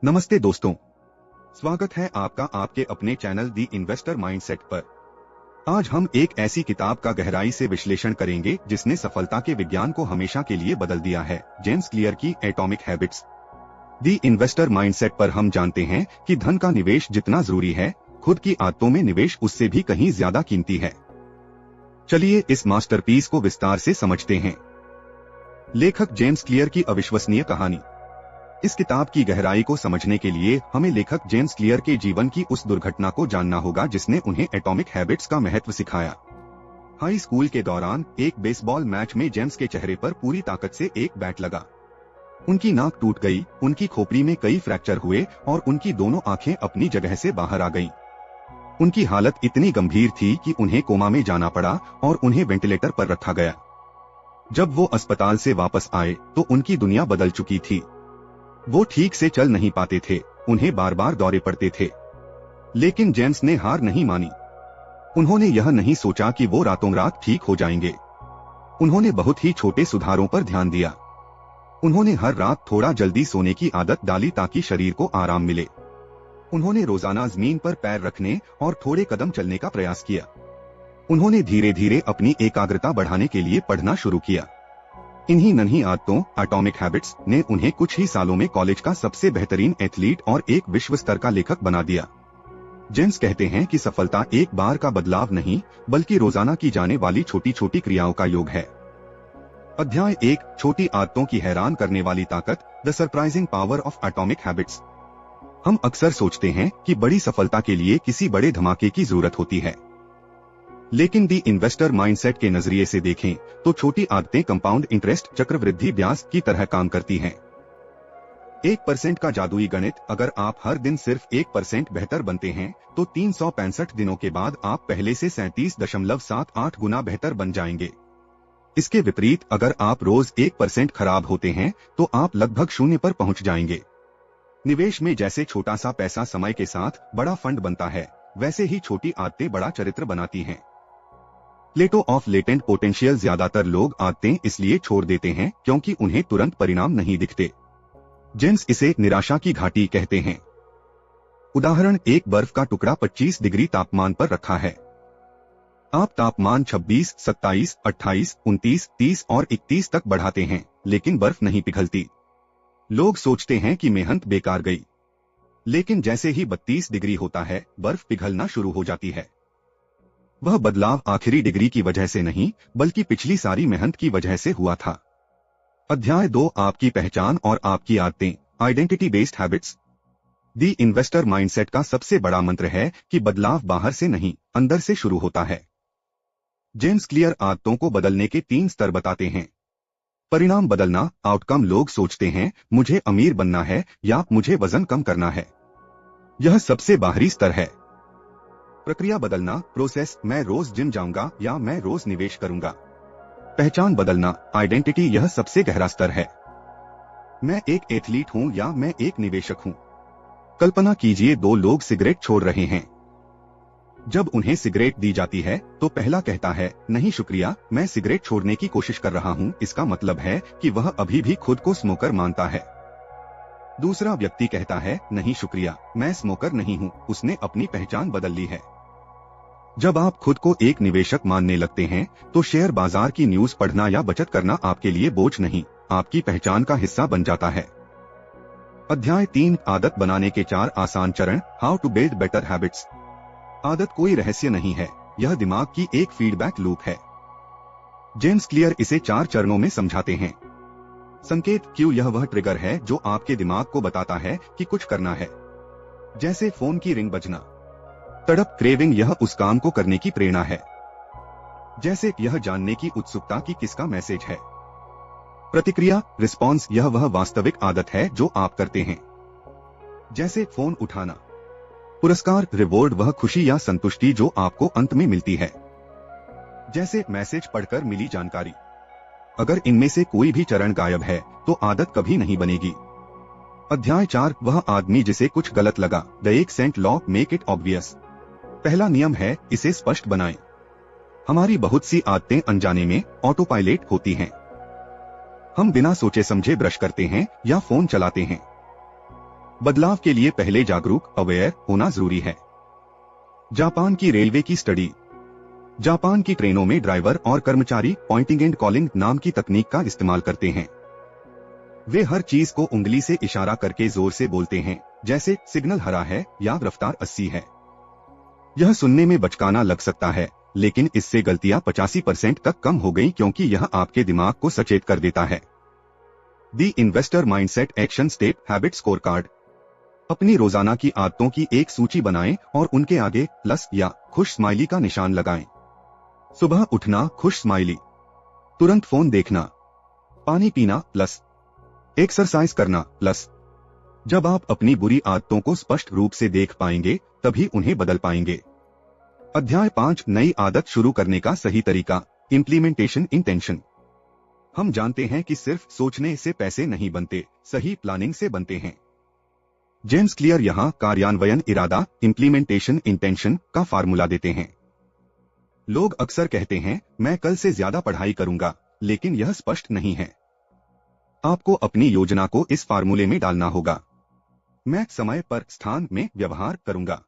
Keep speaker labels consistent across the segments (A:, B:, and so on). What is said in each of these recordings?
A: नमस्ते दोस्तों, स्वागत है आपका आपके अपने चैनल दी इन्वेस्टर माइंडसेट पर। आज हम एक ऐसी किताब का गहराई से विश्लेषण करेंगे जिसने सफलता के विज्ञान को हमेशा के लिए बदल दिया है, जेम्स क्लियर की एटॉमिक हैबिट्स। दी इन्वेस्टर माइंडसेट पर हम जानते हैं कि धन का निवेश जितना जरूरी है, खुद की आदतों में निवेश उससे भी कहीं ज्यादा कीमती है। चलिए इस मास्टरपीस को विस्तार से समझते हैं। लेखक जेम्स क्लियर की अविश्वसनीय कहानी। इस किताब की गहराई को समझने के लिए हमें लेखक जेम्स क्लियर के जीवन की उस दुर्घटना को जानना होगा जिसने उन्हें एटॉमिक हैबिट्स का महत्व सिखाया। हाई स्कूल के दौरान एक बेसबॉल मैच में जेम्स के चेहरे पर पूरी ताकत से एक बैट लगा। उनकी नाक टूट गई, उनकी खोपड़ी में कई फ्रैक्चर हुए और उनकी दोनों आंखें अपनी जगह से बाहर आ गईं। उनकी हालत इतनी गंभीर थी कि उन्हें कोमा में जाना पड़ा और उन्हें वेंटिलेटर पर रखा गया। जब वो अस्पताल से वापस आए तो उनकी दुनिया बदल चुकी थी। वो ठीक से चल नहीं पाते थे, उन्हें बार बार दौरे पड़ते थे। लेकिन जेम्स ने हार नहीं मानी। उन्होंने यह नहीं सोचा कि वो रातों रात ठीक हो जाएंगे। उन्होंने बहुत ही छोटे सुधारों पर ध्यान दिया। उन्होंने हर रात थोड़ा जल्दी सोने की आदत डाली ताकि शरीर को आराम मिले। उन्होंने रोजाना जमीन पर पैर रखने और थोड़े कदम चलने का प्रयास किया। उन्होंने धीरे धीरे अपनी एकाग्रता बढ़ाने के लिए पढ़ना शुरू किया। इन्हीं नन्ही आदतों, एटॉमिक हैबिट्स, ने उन्हें कुछ ही सालों में कॉलेज का सबसे बेहतरीन एथलीट और एक विश्व स्तर का लेखक बना दिया। जेम्स कहते हैं कि सफलता एक बार का बदलाव नहीं, बल्कि रोजाना की जाने वाली छोटी छोटी क्रियाओं का योग है। अध्याय 1, छोटी आदतों की हैरान करने वाली ताकत, the surprising power of atomic habits. हम अक्सर सोचते हैं कि बड़ी सफलता के लिए किसी बड़े धमाके की जरूरत होती है, लेकिन दी इन्वेस्टर माइंडसेट के नजरिए से देखें तो छोटी आदतें कंपाउंड इंटरेस्ट, चक्रवृद्धि ब्याज की तरह काम करती हैं। 1% का जादुई गणित, अगर आप हर दिन सिर्फ 1% बेहतर बनते हैं तो 365 दिनों के बाद आप पहले से 37.78 गुना बेहतर बन जाएंगे। इसके विपरीत, अगर आप रोज 1% खराब होते हैं तो आप लगभग 0 पर पहुंच जाएंगे। निवेश में जैसे छोटा सा पैसा समय के साथ बड़ा फंड बनता है, वैसे ही छोटी आदतें बड़ा चरित्र बनाती हैं। प्लेटो ऑफ लेटेंट पोटेंशियल, ज्यादातर लोग आदतें इसलिए छोड़ देते हैं क्योंकि उन्हें तुरंत परिणाम नहीं दिखते। जेम्स इसे निराशा की घाटी कहते हैं। उदाहरण, एक बर्फ का टुकड़ा 25 डिग्री तापमान पर रखा है। आप तापमान 26, 27, 28, 29, 30 और 31 तक बढ़ाते हैं, लेकिन बर्फ नहीं पिघलती। लोग सोचते हैं कि मेहनत बेकार गई, लेकिन जैसे ही 32 डिग्री होता है, बर्फ पिघलना शुरू हो जाती है। वह बदलाव आखिरी डिग्री की वजह से नहीं, बल्कि पिछली सारी मेहनत की वजह से हुआ था। अध्याय 2, आपकी पहचान और आपकी आदतें, आइडेंटिटी बेस्ड हैबिट्स। दी इन्वेस्टर माइंडसेट का सबसे बड़ा मंत्र है कि बदलाव बाहर से नहीं, अंदर से शुरू होता है। जेम्स क्लियर आदतों को बदलने के 3 स्तर बताते हैं। परिणाम बदलना, आउटकम, लोग सोचते हैं मुझे अमीर बनना है या मुझे वजन कम करना है। यह सबसे बाहरी स्तर है। प्रक्रिया बदलना, प्रोसेस, मैं रोज जिम जाऊंगा या मैं रोज निवेश करूंगा। पहचान बदलना, आइडेंटिटी, यह सबसे गहरा स्तर है। मैं एक एथलीट हूं या मैं एक निवेशक हूं। कल्पना कीजिए 2 लोग सिगरेट छोड़ रहे हैं। जब उन्हें सिगरेट दी जाती है तो पहला कहता है, नहीं शुक्रिया, मैं सिगरेट छोड़ने की कोशिश कर रहा हूं। इसका मतलब है कि वह अभी भी खुद को स्मोकर मानता है। दूसरा व्यक्ति कहता है, नहीं शुक्रिया, मैं स्मोकर नहीं हूं। उसने अपनी पहचान बदल ली है। जब आप खुद को एक निवेशक मानने लगते हैं तो शेयर बाजार की न्यूज पढ़ना या बचत करना आपके लिए बोझ नहीं, आपकी पहचान का हिस्सा बन जाता है। अध्याय 3, आदत बनाने के 4 आसान चरण, how to build better habits. आदत कोई रहस्य नहीं है, यह दिमाग की एक फीडबैक लूप है। जेम्स क्लियर इसे 4 चरणों में समझाते हैं। संकेत, क्यों, यह वह ट्रिगर है जो आपके दिमाग को बताता है कि कुछ करना है, जैसे फोन की रिंग बजना। तड़प, क्रेविंग, यह उस काम को करने की प्रेरणा है, जैसे यह जानने की उत्सुकता कि किसका मैसेज है। प्रतिक्रिया, रिस्पॉन्स, यह वह वास्तविक आदत है जो आप करते हैं, जैसे फोन उठाना। पुरस्कार, रिवॉर्ड, वह खुशी या संतुष्टि जो आपको अंत में मिलती है, जैसे मैसेज पढ़कर मिली जानकारी। अगर इनमें से कोई भी चरण गायब है तो आदत कभी नहीं बनेगी। अध्याय 4, वह आदमी जिसे कुछ गलत लगा, the 1% law, make it obvious. पहला नियम है, इसे स्पष्ट बनाएं। हमारी बहुत सी आदतें अनजाने में ऑटो पायलट होती हैं। हम बिना सोचे समझे ब्रश करते हैं या फोन चलाते हैं। बदलाव के लिए पहले जागरूक अवेयर होना जरूरी है। जापान की रेलवे की स्टडी। जापान की ट्रेनों में ड्राइवर और कर्मचारी पॉइंटिंग एंड कॉलिंग नाम की तकनीक का इस्तेमाल करते हैं। वे हर चीज को उंगली से इशारा करके जोर से बोलते हैं, जैसे सिग्नल हरा है या रफ्तार 80 है। यह सुनने में बचकाना लग सकता है, लेकिन इससे गलतियां 85% तक कम हो गई क्योंकि यह आपके दिमाग को सचेत कर देता है। The investor mindset action step habit scorecard. अपनी रोजाना की आदतों की एक सूची बनाएं और उनके आगे प्लस या खुश स्माइली का निशान लगाएं। सुबह उठना खुश स्माइली, तुरंत फोन देखना, पानी पीना प्लस, एक्सरसाइज करना प्लस। जब आप अपनी बुरी आदतों को स्पष्ट रूप से देख पाएंगे तभी उन्हें बदल पाएंगे। अध्याय 5 नई आदत शुरू करने का सही तरीका, इंप्लीमेंटेशन इंटेंशन। हम जानते हैं कि सिर्फ सोचने से पैसे नहीं बनते, सही प्लानिंग से बनते हैं। जेम्स क्लियर यहाँ कार्यान्वयन इरादा इंप्लीमेंटेशन इंटेंशन का फार्मूला देते हैं। लोग अक्सर कहते हैं मैं कल से ज्यादा पढ़ाई करूंगा, लेकिन यह स्पष्ट नहीं है। आपको अपनी योजना को इस फार्मूले में डालना होगा। मैं समय पर स्थान में व्यवहार करूंगा।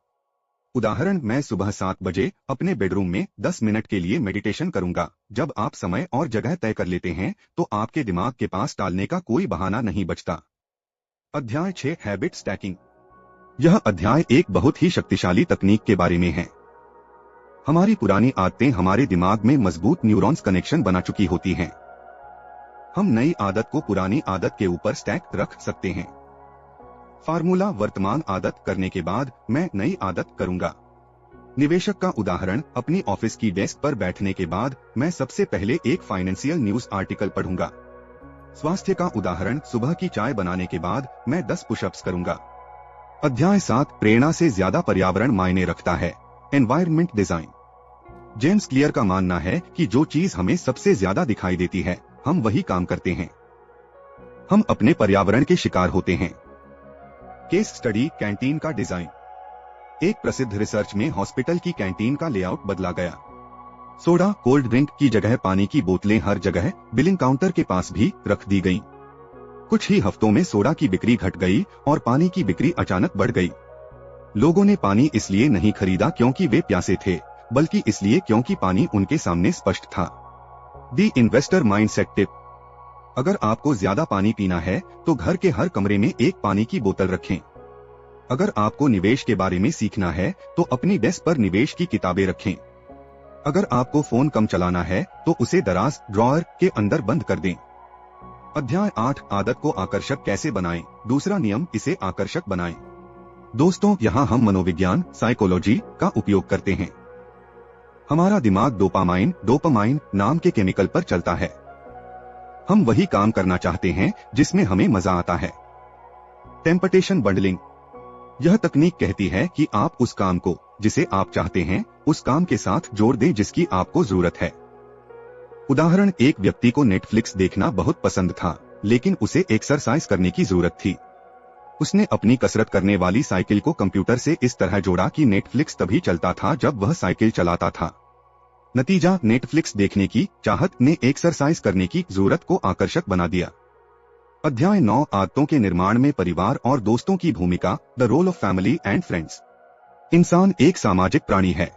A: उदाहरण, मैं सुबह 7 बजे अपने बेडरूम में 10 मिनट के लिए मेडिटेशन करूंगा। जब आप समय और जगह तय कर लेते हैं तो आपके दिमाग के पास टालने का कोई बहाना नहीं बचता। अध्याय 6 हैबिट स्टैकिंग। यह अध्याय एक बहुत ही शक्तिशाली तकनीक के बारे में है। हमारी पुरानी आदतें हमारे दिमाग में मजबूत न्यूरॉन्स कनेक्शन बना चुकी होती हैं। हम नई आदत को पुरानी आदत के ऊपर स्टैक रख सकते हैं। फार्मूला, वर्तमान आदत करने के बाद मैं नई आदत करूंगा। निवेशक का उदाहरण, अपनी ऑफिस की डेस्क पर बैठने के बाद मैं सबसे पहले एक फाइनेंशियल न्यूज आर्टिकल पढ़ूंगा। स्वास्थ्य का उदाहरण, सुबह की चाय बनाने के बाद मैं 10 पुशअप्स करूंगा। अध्याय 7 प्रेरणा से ज्यादा पर्यावरण मायने रखता है, एनवायरनमेंट डिजाइन। जेम्स क्लियर का मानना है कि जो चीज हमें सबसे ज्यादा दिखाई देती है हम वही काम करते हैं। हम अपने पर्यावरण के शिकार होते हैं। केस स्टडी, कैंटीन का डिजाइन। एक प्रसिद्ध रिसर्च में हॉस्पिटल की कैंटीन का लेआउट बदला गया। सोडा, कोल्ड ड्रिंक की जगह पानी की बोतलें हर जगह बिलिंग काउंटर के पास भी रख दी गईं। कुछ ही हफ्तों में सोडा की बिक्री घट गई और पानी की बिक्री अचानक बढ़ गई। लोगों ने पानी इसलिए नहीं खरीदा क्योंकि वे प्यासे थे, बल्कि इसलिए क्योंकि पानी उनके सामने स्पष्ट था। दी इन्वेस्टर माइंडसेट टिप। अगर आपको ज्यादा पानी पीना है तो घर के हर कमरे में एक पानी की बोतल रखें। अगर आपको निवेश के बारे में सीखना है तो अपनी डेस्क पर निवेश की किताबें रखें। अगर आपको फोन कम चलाना है तो उसे दराज ड्रॉअर के अंदर बंद कर दें। अध्याय 8 आदत को आकर्षक कैसे बनाएं। दूसरा नियम, इसे आकर्षक बनाएं। दोस्तों, यहाँ हम मनोविज्ञान साइकोलॉजी का उपयोग करते हैं। हमारा दिमाग डोपामाइन नाम के केमिकल पर चलता है। हम वही काम करना चाहते हैं जिसमें हमें मजा आता है। Temptation bundling. यह तकनीक कहती है कि आप उस काम को जिसे आप चाहते हैं उस काम के साथ जोड़ दें जिसकी आपको जरूरत है। उदाहरण, एक व्यक्ति को नेटफ्लिक्स देखना बहुत पसंद था, लेकिन उसे एक्सरसाइज करने की जरूरत थी। उसने अपनी कसरत करने वाली साइकिल को कंप्यूटर से इस तरह जोड़ा कि नेटफ्लिक्स तभी चलता था जब वह साइकिल चलाता था। नतीजा, नेटफ्लिक्स देखने की चाहत ने एक्सरसाइज करने की जरूरत को आकर्षक बना दिया। अध्याय 9 आदतों के निर्माण में परिवार और दोस्तों की भूमिका, the role of family and friends. इंसान एक सामाजिक प्राणी है।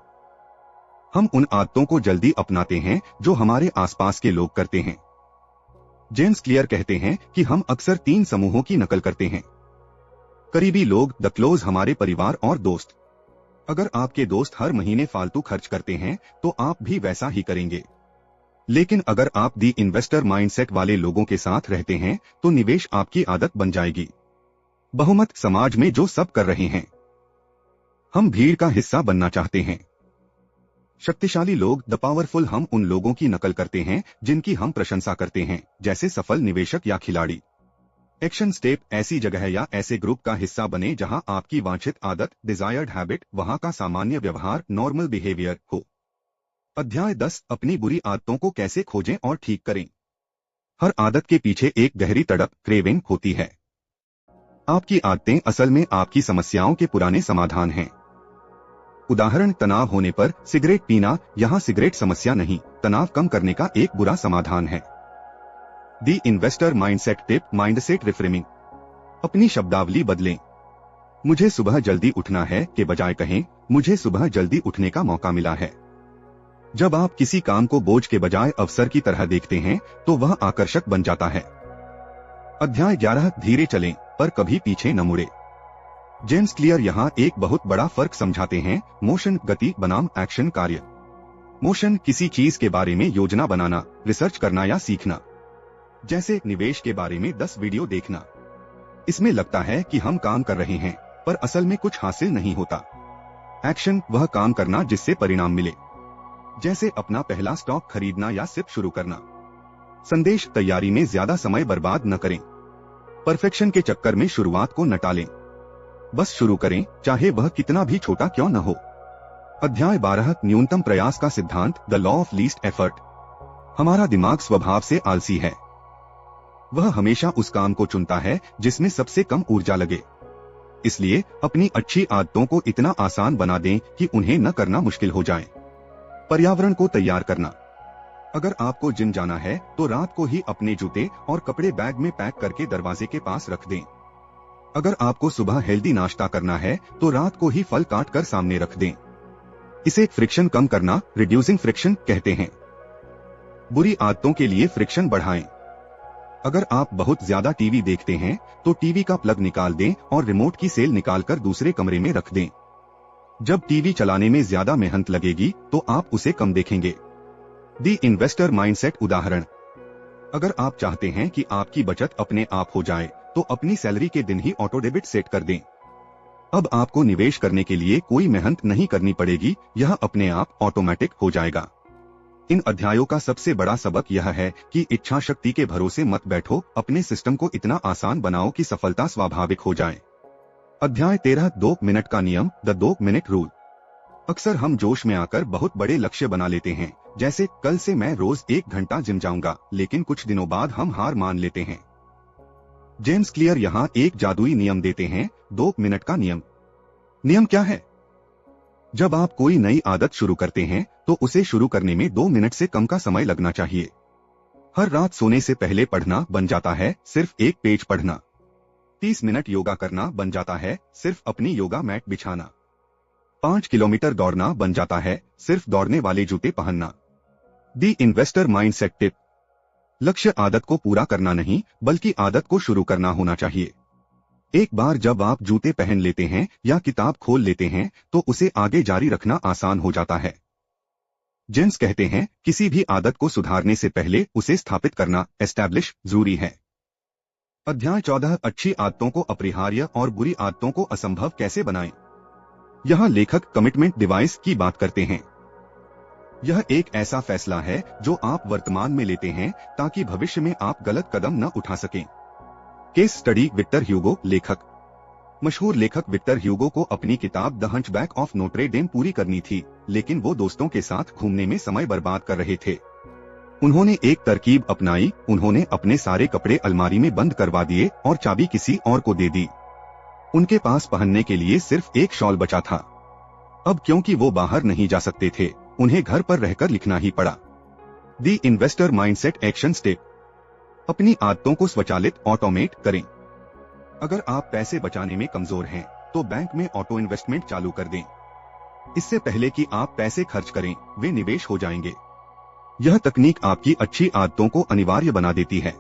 A: हम उन आदतों को जल्दी अपनाते हैं जो हमारे आसपास के लोग करते हैं। जेम्स क्लियर कहते हैं कि हम अक्सर 3 समूहों की नकल करते हैं। करीबी लोग, द क्लोज, हमारे परिवार और दोस्त। अगर आपके दोस्त हर महीने फालतू खर्च करते हैं तो आप भी वैसा ही करेंगे। लेकिन अगर आप दी इन्वेस्टर माइंडसेट वाले लोगों के साथ रहते हैं तो निवेश आपकी आदत बन जाएगी। बहुमत, समाज में जो सब कर रहे हैं हम भीड़ का हिस्सा बनना चाहते हैं। शक्तिशाली लोग, द पावरफुल, हम उन लोगों की नकल करते हैं जिनकी हम प्रशंसा करते हैं, जैसे सफल निवेशक या खिलाड़ी। एक्शन स्टेप, ऐसी जगह या ऐसे ग्रुप का हिस्सा बने जहां आपकी वांछित आदत, डिजायर्ड हैबिट, वहां का सामान्य व्यवहार, नॉर्मल बिहेवियर हो। अध्याय 10 अपनी बुरी आदतों को कैसे खोजें और ठीक करें। हर आदत के पीछे एक गहरी तड़प, क्रेविंग होती है। आपकी आदतें असल में आपकी समस्याओं के पुराने समाधान हैं। उदाहरण, तनाव होने पर सिगरेट पीना, यहाँ सिगरेट समस्या नहीं, तनाव कम करने का एक बुरा समाधान है। The investor mindset tip, mindset reframing. अपनी शब्दावली बदलें। मुझे सुबह जल्दी उठना है के बजाय कहें, मुझे सुबह जल्दी उठने का मौका मिला है। जब आप किसी काम को बोझ के बजाय अवसर की तरह देखते हैं तो वह आकर्षक बन जाता है। अध्याय 11, धीरे चलें पर कभी पीछे न मुड़े। जेम्स क्लियर यहाँ एक बहुत बड़ा फर्क समझाते हैं, मोशन गति बनाम एक्शन कार्य। मोशन किसी चीज के बारे में योजना बनाना, रिसर्च करना या सीखना। जैसे निवेश के बारे में 10 वीडियो देखना। इसमें लगता है कि हम काम कर रहे हैं पर असल में कुछ हासिल नहीं होता। एक्शन वह काम करना जिससे परिणाम मिले, जैसे अपना पहला स्टॉक खरीदना या सिप शुरू करना। संदेश, तैयारी में ज्यादा समय बर्बाद न करें। परफेक्शन के चक्कर में शुरुआत को न टालें, बस शुरू करें, चाहे वह कितना भी छोटा क्यों न हो। अध्याय 12, न्यूनतम प्रयास का सिद्धांत, the law of least effort. हमारा दिमाग स्वभाव से आलसी है। वह हमेशा उस काम को चुनता है जिसमें सबसे कम ऊर्जा लगे। इसलिए अपनी अच्छी आदतों को इतना आसान बना दें कि उन्हें न करना मुश्किल हो जाए। पर्यावरण को तैयार करना। अगर आपको जिम जाना है तो रात को ही अपने जूते और कपड़े बैग में पैक करके दरवाजे के पास रख दें। अगर आपको सुबह हेल्दी नाश्ता करना है तो रात को ही फल काट कर सामने रख दें। इसे फ्रिक्शन कम करना, रिड्यूसिंग फ्रिक्शन कहते हैं। बुरी आदतों के लिए फ्रिक्शन बढ़ाएं। अगर आप बहुत ज्यादा टीवी देखते हैं तो टीवी का प्लग निकाल दें और रिमोट की सेल निकालकर दूसरे कमरे में रख दें। जब टीवी चलाने में ज्यादा मेहनत लगेगी तो आप उसे कम देखेंगे। दी इन्वेस्टर माइंडसेट उदाहरण। अगर आप चाहते हैं कि आपकी बचत अपने आप हो जाए तो अपनी सैलरी के दिन ही ऑटो डेबिट सेट कर दें। अब आपको निवेश करने के लिए कोई मेहनत नहीं करनी पड़ेगी, यह अपने आप ऑटोमेटिक हो जाएगा। इन अध्यायों का सबसे बड़ा सबक यह है कि इच्छा शक्ति के भरोसे मत बैठो, अपने सिस्टम को इतना आसान बनाओ कि सफलता स्वाभाविक हो जाए। अध्याय 13, 2 मिनट का नियम, द 2 मिनट रूल। अक्सर हम जोश में आकर बहुत बड़े लक्ष्य बना लेते हैं, जैसे कल से मैं रोज 1 घंटा जिम जाऊंगा, लेकिन कुछ दिनों बाद हम हार मान लेते हैं। जेम्स क्लियर यहाँ एक जादुई नियम देते हैं, 2 मिनट का नियम। नियम क्या है? जब आप कोई नई आदत शुरू करते हैं तो उसे शुरू करने में 2 मिनट से कम का समय लगना चाहिए। हर रात सोने से पहले पढ़ना बन जाता है सिर्फ 1 पेज पढ़ना। 30 मिनट योगा करना बन जाता है सिर्फ अपनी योगा मैट बिछाना। 5 किलोमीटर दौड़ना बन जाता है सिर्फ दौड़ने वाले जूते पहनना। दी इन्वेस्टर माइंडसेट टिप। लक्ष्य आदत को पूरा करना नहीं बल्कि आदत को शुरू करना होना चाहिए। एक बार जब आप जूते पहन लेते हैं या किताब खोल लेते हैं तो उसे आगे जारी रखना आसान हो जाता है। जेम्स कहते हैं, किसी भी आदत को सुधारने से पहले उसे स्थापित करना, एस्टैब्लिश, जरूरी है। अध्याय 14, अच्छी आदतों को अपरिहार्य और बुरी आदतों को असंभव कैसे बनाएं। यहाँ लेखक कमिटमेंट डिवाइस की बात करते हैं। यह एक ऐसा फैसला है जो आप वर्तमान में लेते हैं ताकि भविष्य में आप गलत कदम न उठा सकें। Case study, Victor Hugo. लेखक। मशहूर लेखक विक्टर ह्यूगो को अपनी किताब the Hunchback of Notre Dame पूरी करनी थी, लेकिन वो दोस्तों के साथ घूमने में समय बर्बाद कर रहे थे। उन्होंने एक तरकीब अपनाई, उन्होंने अपने सारे कपड़े अलमारी में बंद करवा दिए और चाबी किसी और को दे दी। उनके पास पहनने के लिए सिर्फ एक शॉल बचा था। अब क्योंकि वो बाहर नहीं जा सकते थे, उन्हें घर पर रहकर लिखना ही पड़ा। दी इन्वेस्टर माइंडसेट एक्शन स्टेप। अपनी आदतों को स्वचालित, ऑटोमेट करें। अगर आप पैसे बचाने में कमजोर हैं तो बैंक में ऑटो इन्वेस्टमेंट चालू कर दें। इससे पहले कि आप पैसे खर्च करें, वे निवेश हो जाएंगे। यह तकनीक आपकी अच्छी आदतों को अनिवार्य बना देती है।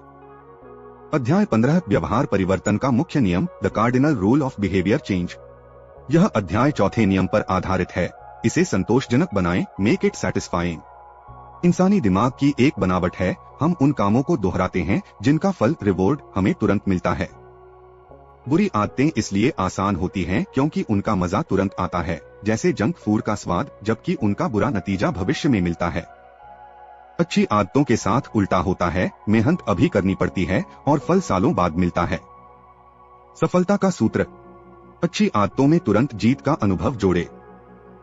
A: अध्याय 15, व्यवहार परिवर्तन का मुख्य नियम, the cardinal rule of behaviour change. यह अध्याय चौथे नियम पर आधारित है, इसे संतोषजनक बनाएं, मेक इट सैटिस्फाइंग। इंसानी दिमाग की एक बनावट है, हम उन कामों को दोहराते हैं जिनका फल, रिवॉर्ड, हमें तुरंत मिलता है। बुरी आदतें इसलिए आसान होती हैं क्योंकि उनका मजा तुरंत आता है, जैसे जंक फूड का स्वाद, जबकि उनका बुरा नतीजा भविष्य में मिलता है। अच्छी आदतों के साथ उल्टा होता है, मेहनत अभी करनी पड़ती है और फल सालों बाद मिलता है। सफलता का सूत्र। अच्छी आदतों में तुरंत जीत का अनुभव जोड़े।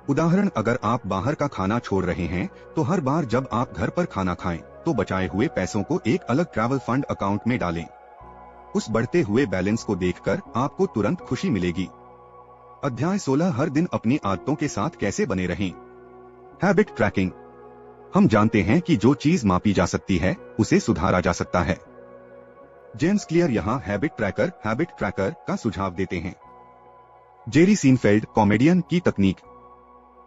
A: उदाहरण, अगर आप बाहर का खाना छोड़ रहे हैं तो हर बार जब आप घर पर खाना खाएं तो बचाए हुए पैसों को एक अलग ट्रैवल फंड अकाउंट में डालें। उस बढ़ते हुए बैलेंस को देखकर आपको तुरंत खुशी मिलेगी। अध्याय 16, हर दिन अपनी आदतों के साथ कैसे बने रहें। Habit tracking. हम जानते हैं कि जो चीज मापी जा सकती है उसे सुधारा जा सकता है। जेम्स क्लियर यहाँ हैबिट ट्रैकर का सुझाव देते हैं। जेरी सीनफेल्ड कॉमेडियन की तकनीक।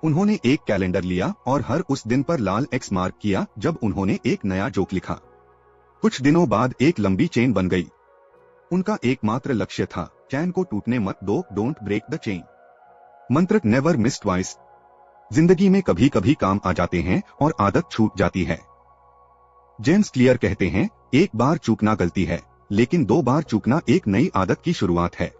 A: उन्होंने एक कैलेंडर लिया और हर उस दिन पर लाल एक्स मार्क किया जब उन्होंने एक नया जोक लिखा। कुछ दिनों बाद एक लंबी चेन बन गई। उनका एकमात्र लक्ष्य था, चैन को टूटने मत दो, डोंट ब्रेक द चेन। मंत्र नेवर मिस ट्वाइस। जिंदगी में कभी कभी काम आ जाते हैं और आदत छूट जाती है। जेम्स क्लियर कहते हैं, एक बार चूकना गलती है, लेकिन 2 बार चूकना एक नई आदत की शुरुआत है।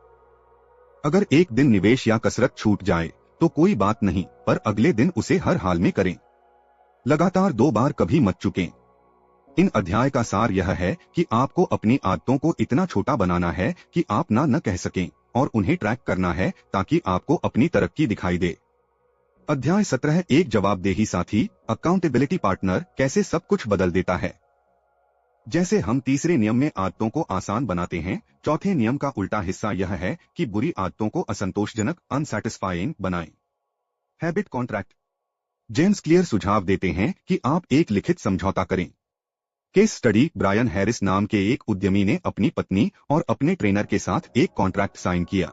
A: अगर एक दिन निवेश या कसरत छूट जाए तो कोई बात नहीं, पर अगले दिन उसे हर हाल में करें। लगातार 2 बार कभी मत चूकें। इन अध्याय का सार यह है कि आपको अपनी आदतों को इतना छोटा बनाना है कि आप न कह सकें, और उन्हें ट्रैक करना है ताकि आपको अपनी तरक्की दिखाई दे। अध्याय 17 एक जवाबदेही साथी, अकाउंटेबिलिटी पार्टनर कैसे सब कुछ बदल देता है। जैसे हम तीसरे नियम में आदतों को आसान बनाते हैं, चौथे नियम का उल्टा हिस्सा यह है कि बुरी आदतों को असंतोषजनक अनसैटिस्फाइंग बनाएं। Habit contract. जेम्स क्लियर सुझाव देते हैं कि आप एक लिखित समझौता करें। केस स्टडी, ब्रायन हैरिस नाम के एक उद्यमी ने अपनी पत्नी और अपने ट्रेनर के साथ एक कॉन्ट्रैक्ट साइन किया।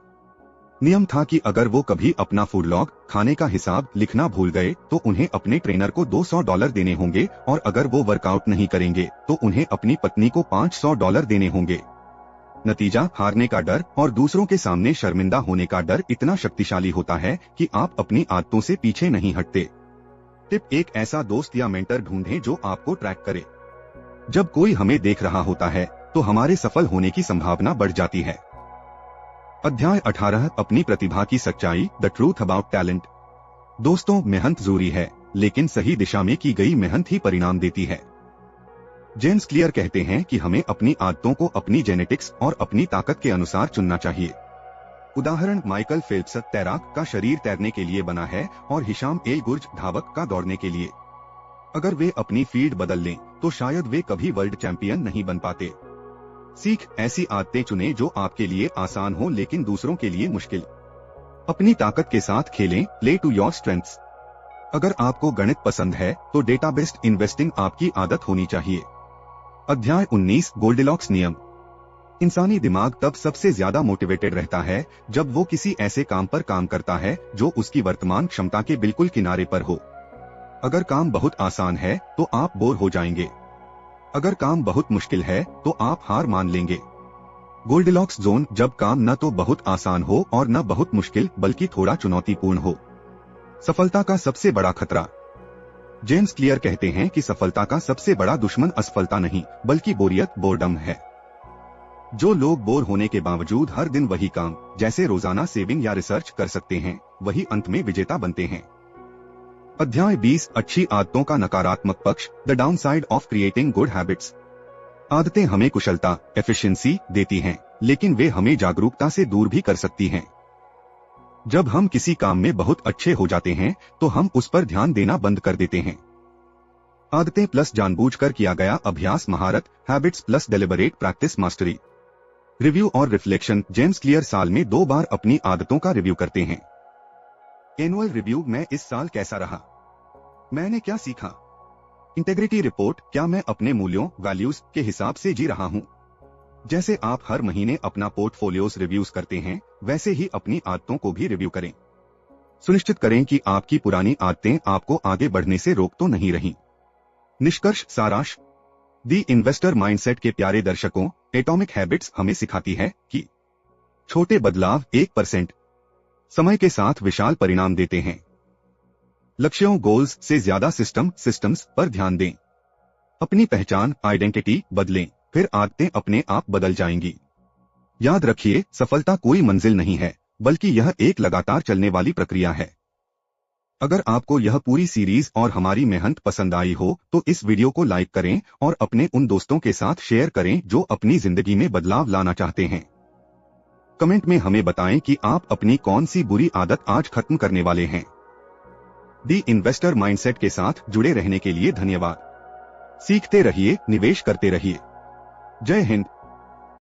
A: नियम था कि अगर वो कभी अपना फूड लॉग, खाने का हिसाब लिखना भूल गए तो उन्हें अपने ट्रेनर को $200 देने होंगे, और अगर वो वर्कआउट नहीं करेंगे तो उन्हें अपनी पत्नी को $500 देने होंगे। नतीजा, हारने का डर और दूसरों के सामने शर्मिंदा होने का डर इतना शक्तिशाली होता है कि आप अपनी आदतों से पीछे नहीं हटते। टिप, एक ऐसा दोस्त या मेंटर ढूंढें जो आपको ट्रैक करे। जब कोई हमें देख रहा होता है तो हमारे सफल होने की संभावना बढ़ जाती है। अध्याय 18 अपनी प्रतिभा की सच्चाई, द ट्रूथ अबाउट टैलेंट। दोस्तों, मेहनत जरूरी है, लेकिन सही दिशा में की गई मेहनत ही परिणाम देती है। जेम्स क्लियर कहते हैं कि हमें अपनी आदतों को अपनी जेनेटिक्स और अपनी ताकत के अनुसार चुनना चाहिए। उदाहरण, माइकल फेल्प्स तैराक का शरीर तैरने के लिए बना है और हिशाम एल गुर्ज धावक का दौड़ने के लिए। अगर वे अपनी फील्ड बदल लें तो शायद वे कभी वर्ल्ड चैंपियन नहीं बन पाते। सीख, ऐसी आदतें चुनें जो आपके लिए आसान हो लेकिन दूसरों के लिए मुश्किल। अपनी ताकत के साथ खेलें, प्ले टू योर स्ट्रेंथ्स। अगर आपको गणित पसंद है तो डेटा बेस्ड इन्वेस्टिंग आपकी आदत होनी चाहिए। अध्याय 19 गोल्डिलॉक्स नियम। इंसानी दिमाग तब सबसे ज्यादा मोटिवेटेड रहता है जब वो किसी ऐसे काम पर काम करता है जो उसकी वर्तमान क्षमता के बिल्कुल किनारे पर हो। अगर काम बहुत आसान है तो आप बोर हो जाएंगे। अगर काम बहुत मुश्किल है तो आप हार मान लेंगे। गोल्डिलॉक्स जोन, जब काम न तो बहुत आसान हो और न बहुत मुश्किल बल्कि थोड़ा चुनौतीपूर्ण हो। सफलता का सबसे बड़ा खतरा। जेम्स क्लियर कहते हैं कि सफलता का सबसे बड़ा दुश्मन असफलता नहीं बल्कि बोरियत, बोर्डम है। जो लोग बोर होने के बावजूद हर दिन वही काम, जैसे रोजाना सेविंग या रिसर्च कर सकते हैं, वही अंत में विजेता बनते हैं। अध्याय 20 अच्छी आदतों का नकारात्मक पक्ष, the downside of creating good habits. आदतें हमें कुशलता, एफिशिएंसी देती हैं, लेकिन वे हमें जागरूकता से दूर भी कर सकती हैं। जब हम किसी काम में बहुत अच्छे हो जाते हैं तो हम उस पर ध्यान देना बंद कर देते हैं। आदतें प्लस जानबूझकर किया गया अभ्यास महारत, habits plus deliberate practice mastery. Review और रिफ्लेक्शन। जेम्स क्लियर साल में 2 बार अपनी आदतों का रिव्यू करते हैं। एनुअल रिव्यू, मैं इस साल कैसा रहा, मैंने क्या सीखा। इंटेग्रिटी रिपोर्ट, क्या मैं अपने मूल्यों, वैल्यूज के हिसाब से जी रहा हूं। जैसे आप हर महीने अपना पोर्टफोलियोज रिव्यूज करते हैं, वैसे ही अपनी आदतों को भी रिव्यू करें। सुनिश्चित करें कि आपकी पुरानी आदतें आपको आगे बढ़ने से रोक तो नहीं रही। निष्कर्ष, सारांश। दी इन्वेस्टर माइंडसेट के प्यारे दर्शकों, एटॉमिक हैबिट्स हमें सिखाती है कि छोटे बदलाव 1% समय के साथ विशाल परिणाम देते हैं। लक्ष्यों, गोल्स से ज्यादा सिस्टम्स पर ध्यान दें। अपनी पहचान, आइडेंटिटी बदलें, फिर आदतें अपने आप बदल जाएंगी। याद रखिए, सफलता कोई मंजिल नहीं है, बल्कि यह एक लगातार चलने वाली प्रक्रिया है। अगर आपको यह पूरी सीरीज और हमारी मेहनत पसंद आई हो तो इस वीडियो को लाइक करें और अपने उन दोस्तों के साथ शेयर करें जो अपनी जिंदगी में बदलाव लाना चाहते हैं। कमेंट में हमें बताएं कि आप अपनी कौन सी बुरी आदत आज खत्म करने वाले हैं। दी इन्वेस्टर माइंडसेट के साथ जुड़े रहने के लिए धन्यवाद। सीखते रहिए, निवेश करते रहिए। जय हिंद।